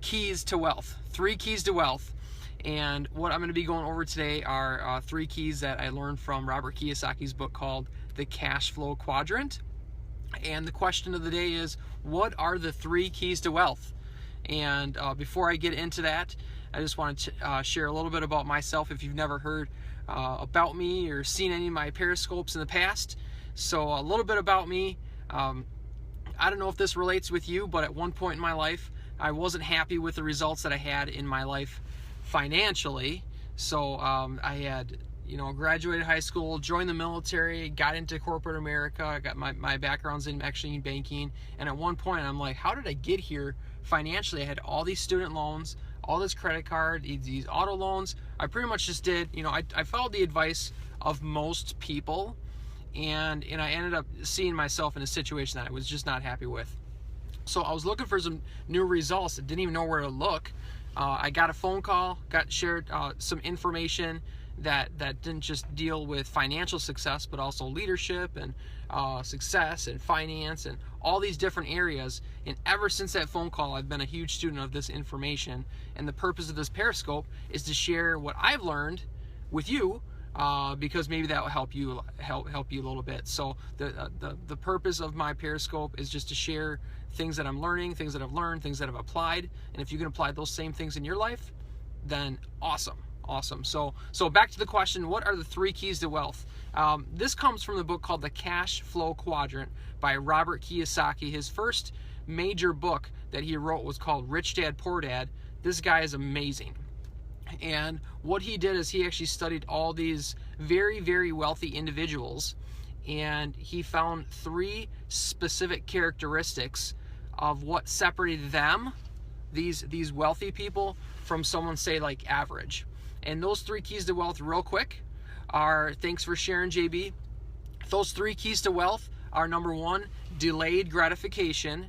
keys to wealth. 3 keys to wealth. And what I'm going to be going over today are 3 keys that I learned from Robert Kiyosaki's book called the Cashflow Quadrant. And the question of the day is, what are the 3 keys to wealth? And before I get into that, I just want to share a little bit about myself if you've never heard about me or seen any of my periscopes in the past. So a little bit about me. I don't know if this relates with you, but at one point in my life, I wasn't happy with the results that I had in my life financially. So I had, graduated high school, joined the military, got into corporate America. I got my background's actually in banking. And at one point, I'm like, how did I get here financially? I had all these student loans, all this credit card, these auto loans. I pretty much just did, I followed the advice of most people. And I ended up seeing myself in a situation that I was just not happy with. So I was looking for some new results. I didn't even know where to look. I got a phone call, got shared some information that didn't just deal with financial success, but also leadership and success and finance and all these different areas. And ever since that phone call, I've been a huge student of this information. And the purpose of this Periscope is to share what I've learned with you, because maybe that will help you a little bit. So the purpose of my Periscope is just to share things that I'm learning, things that I've learned, things that I've applied. And if you can apply those same things in your life, then awesome. So back to the question, what are the 3 keys to wealth? This comes from the book called the Cashflow Quadrant by Robert Kiyosaki. His first major book that he wrote was called Rich Dad, Poor Dad. This guy is amazing. And what he did is he actually studied all these very, very wealthy individuals, and he found 3 specific characteristics of what separated them, these wealthy people, from someone, say, like average. And those 3 keys to wealth, real quick, are, thanks for sharing, JB. Those 3 keys to wealth are: number 1, delayed gratification;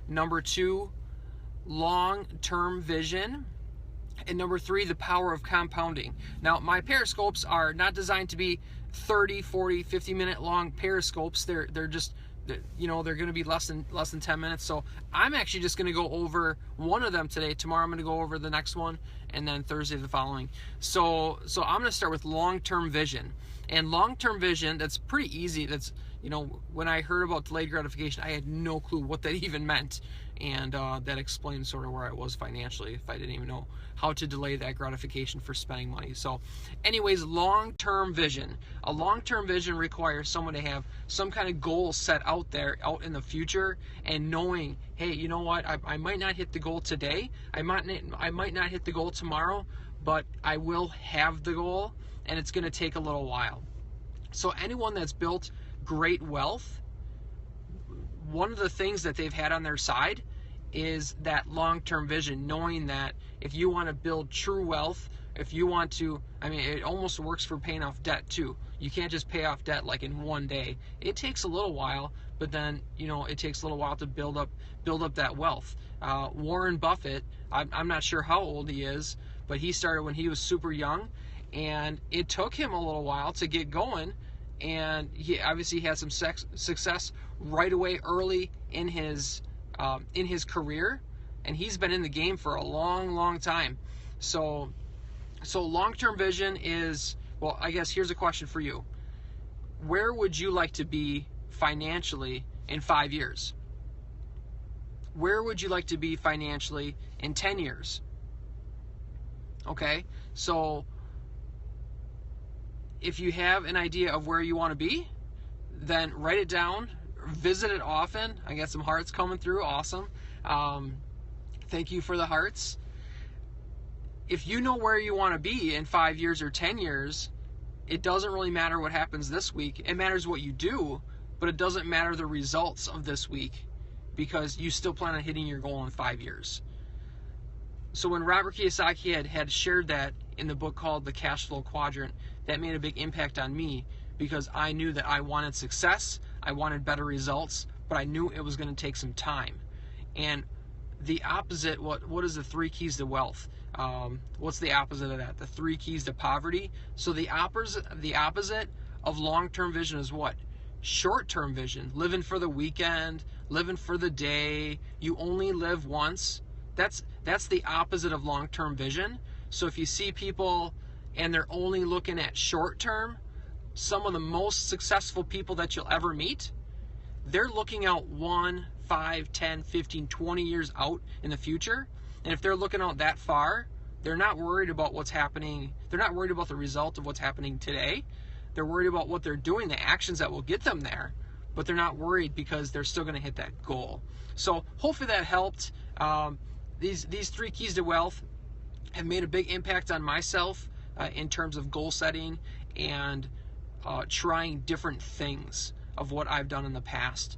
number 2, long-term vision; and number 3, the power of compounding. Now, my periscopes are not designed to be 30, 40, 50-minute long periscopes. They're just, they're going to be less than 10 minutes. So I'm actually just going to go over one of them today. Tomorrow I'm going to go over the next one, and then Thursday the following. So I'm going to start with long-term vision. And long-term vision, that's pretty easy. That's, when I heard about delayed gratification, I had no clue what that even meant. And that explains sort of where I was financially, if I didn't even know how to delay that gratification for spending money. So anyways, long-term vision. A long-term vision requires someone to have some kind of goal set out there, out in the future, and knowing, hey, you know what, I might not hit the goal today, I might not hit the goal tomorrow, but I will have the goal, and it's going to take a little while. So anyone that's built great wealth, one of the things that they've had on their side is that long-term vision, knowing that if you want to build true wealth, if you want to, it almost works for paying off debt too. You can't just pay off debt like in one day. It takes a little while, but then, it takes a little while to build up that wealth. Warren Buffett, I'm not sure how old he is, but he started when he was super young, and it took him a little while to get going. And he obviously had some success right away early in his career, and he's been in the game for a long time. So long-term vision is, well, I guess here's a question for you. Where would you like to be financially in 5 years? Where would you like to be financially in 10 years? Okay, so if you have an idea of where you want to be, then write it down, visit it often. I got some hearts coming through, awesome. Thank you for the hearts. If you know where you want to be in 5 years or 10 years, it doesn't really matter what happens this week. It matters what you do, but it doesn't matter the results of this week, because you still plan on hitting your goal in 5 years. So when Robert Kiyosaki had shared that in the book called the Cashflow Quadrant, that made a big impact on me, because I knew that I wanted success, I wanted better results, but I knew it was going to take some time. And the opposite, what is the 3 keys to wealth? What's the opposite of that? The 3 keys to poverty. So the opposite of long-term vision is what? Short-term vision, living for the weekend, living for the day. You only live once. That's That's the opposite of long-term vision. So if you see people and they're only looking at short-term, some of the most successful people that you'll ever meet, they're looking out 1, 5, 10, 15, 20 years out in the future. And if they're looking out that far, they're not worried about what's happening. They're not worried about the result of what's happening today. They're worried about what they're doing, the actions that will get them there. But they're not worried because they're still going to hit that goal. So hopefully that helped. These 3 keys to wealth have made a big impact on myself in terms of goal setting and trying different things of what I've done in the past.